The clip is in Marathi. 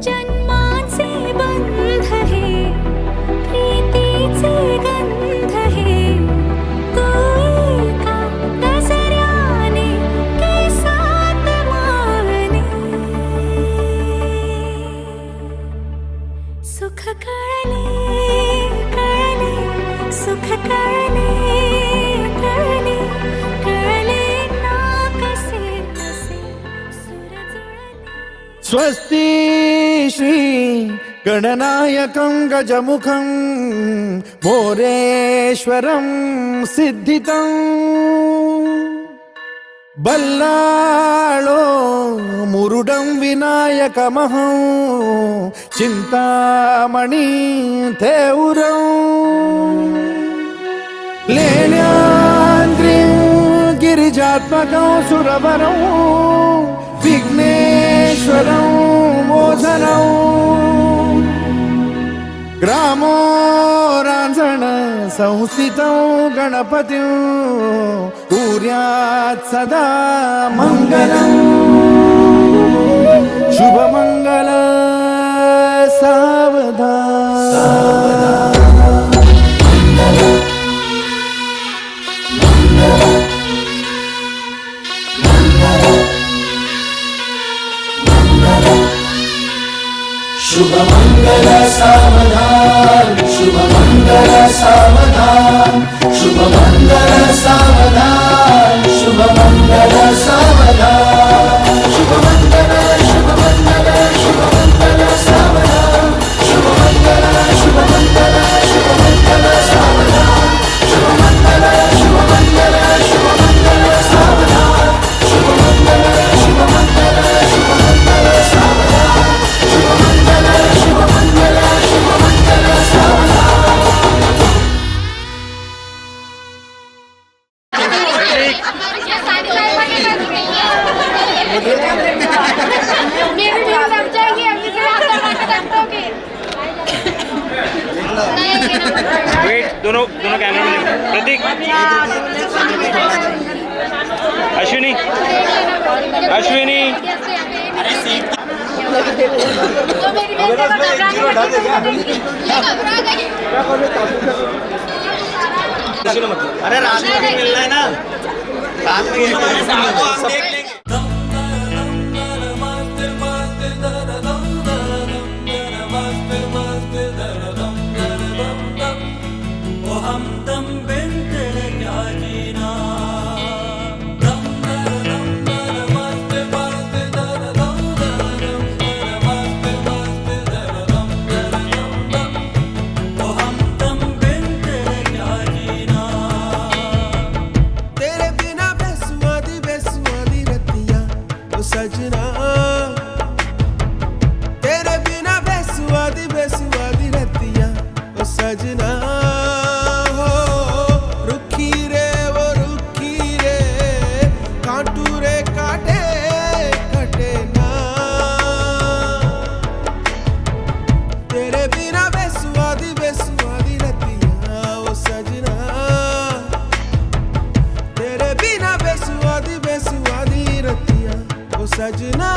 जन्माचे बंध हे प्रीतीचे गंध हे तू एका नजऱ्याने केसात मावने सुख कळले कळले सुख कळले कळले कळले ना कसे कसे सुर जुळले स्वस्ति श्री गणनायकं गजमुखं मोरेश्वरं सिद्धितं बल्लाळो मुरुडं विनायकमहं चिन्तामणि थेउरं लेण्याद्रिं गिरिजात्मकं सुरवरं विघ्नेश्वरं मोचनं ग्रामो रांझण संस्थितं गणपतिं कुर्यात् सदा मङ्गलम् शुभमङ्गल सावधान शुभमंगल सावधान शुभमंगल सावधान शुभमंगल सावधान शुभमंगल सावधान शुभमंगल शुभमंगल शुभमंगल सावधान शुभमंगल शुभमंगल शुभमंगल सावधान शुभमंगल शुभमंगल शुभमंगल सावधान शुभमंगल शुभमंगल शुभमंगल सावधान शुभमंगल शुभमंगल शुभमंगल सावधान वेट दोनों कैमरे में प्रतीक अश्विनी अश्विनी अरे रात में मिलना है ना रात में सब देख लेंगे सजना तेरे बिना बेसुआदी बेसुआदी रतिया ओ सजना हो रुखी रे वो रुखी रे कांटू रे काटे कटे ना तेरे बिना बेसुआदी बेसुआदी रतिया ओ सजना तेरे बिना बेसुआदी बेसुआदी रतिया ओ सजना